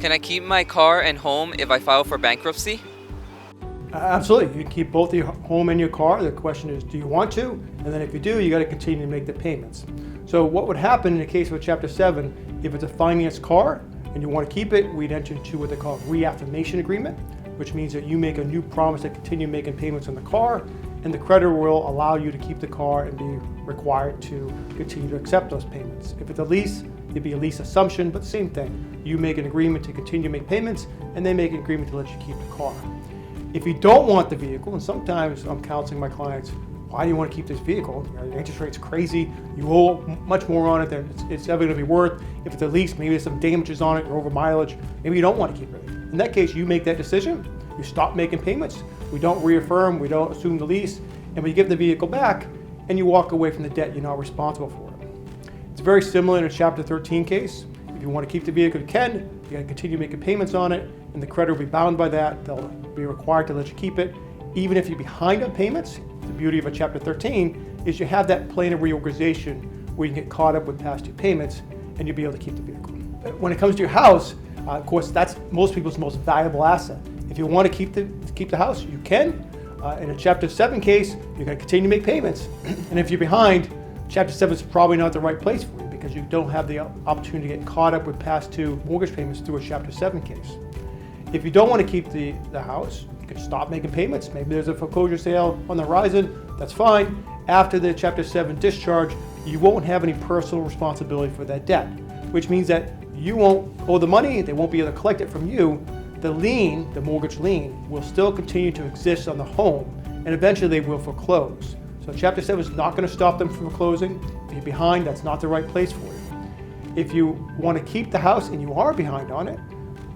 Can I keep my car and home if I file for bankruptcy? Absolutely. You can keep both your home and your car. The question is, do you want to? And then if you do, you got to continue to make the payments. So what would happen in the case of a Chapter 7, if it's a financed car and you want to keep it, we'd enter into what they call a reaffirmation agreement, which means that you make a new promise to continue making payments on the car, and the creditor will allow you to keep the car and be required to continue to accept those payments. If it's a lease, it'd be a lease assumption, but same thing. You make an agreement to continue to make payments, and they make an agreement to let you keep the car. If you don't want the vehicle, and sometimes I'm counseling my clients, why do you want to keep this vehicle? The interest rate's crazy. You owe much more on it than it's ever going to be worth. If it's a lease, maybe there's some damages on it or over mileage. Maybe you don't want to keep it. In that case, you make that decision. You stop making payments. We don't reaffirm. We don't assume the lease. And we give the vehicle back, and you walk away from the debt. You're not responsible for it. It's very similar in a Chapter 13 case. If you want to keep the vehicle, you can. You got to continue making payments on it, and the creditor will be bound by that. They'll be required to let you keep it. Even if you're behind on payments, the beauty of a Chapter 13 is you have that plan of reorganization where you can get caught up with past due payments, and you'll be able to keep the vehicle. When it comes to your house, of course, that's most people's most valuable asset. If you want to keep the house, you can. In a Chapter 7 case, you're going to continue to make payments. And if you're behind, Chapter 7 is probably not the right place for you because you don't have the opportunity to get caught up with past due mortgage payments through a Chapter 7 case. If you don't want to keep the house, you can stop making payments. Maybe there's a foreclosure sale on the horizon. That's fine. After the Chapter 7 discharge, you won't have any personal responsibility for that debt, which means that you won't owe the money. They won't be able to collect it from you. The lien, the mortgage lien, will still continue to exist on the home, and eventually they will foreclose. So Chapter 7 is not going to stop them from foreclosing. If you're behind, that's not the right place for you. If you want to keep the house and you are behind on it,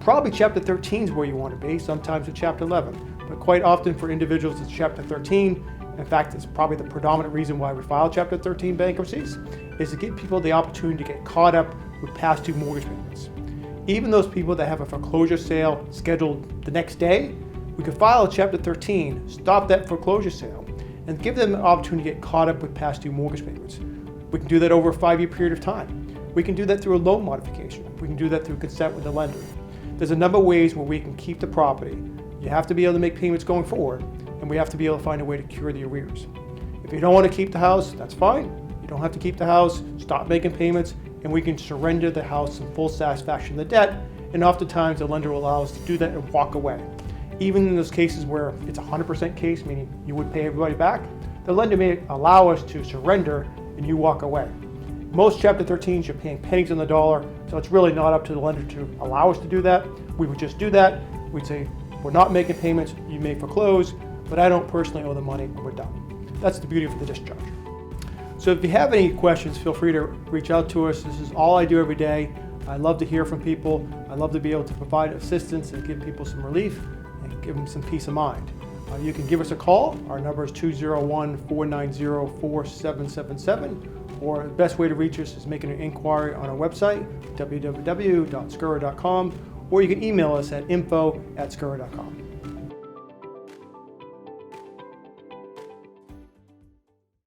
probably Chapter 13 is where you want to be, sometimes it's Chapter 11. But quite often for individuals, it's Chapter 13. In fact, it's probably the predominant reason why we file Chapter 13 bankruptcies, is to give people the opportunity to get caught up with past due mortgage payments. Even those people that have a foreclosure sale scheduled the next day, we could file a Chapter 13, stop that foreclosure sale, and give them an opportunity to get caught up with past due mortgage payments. We can do that over a 5-year period of time. We can do that through a loan modification. We can do that through consent with the lender. There's a number of ways where we can keep the property. You have to be able to make payments going forward, and we have to be able to find a way to cure the arrears. If you don't want to keep the house, that's fine. You don't have to keep the house, stop making payments, and we can surrender the house in full satisfaction of the debt, and oftentimes the lender will allow us to do that and walk away. Even in those cases where it's a 100% case, meaning you would pay everybody back, the lender may allow us to surrender and you walk away. Most Chapter 13s, you're paying pennies on the dollar, so it's really not up to the lender to allow us to do that. We would just do that. We'd say, we're not making payments, you may foreclose, but I don't personally owe the money, and we're done. That's the beauty of the discharge. So if you have any questions, feel free to reach out to us. This is all I do every day. I love to hear from people. I love to be able to provide assistance and give people some relief and give them some peace of mind. You can give us a call. Our number is 201-490-4777, or the best way to reach us is making an inquiry on our website, www.scura.com, or you can email us at info@scura.com.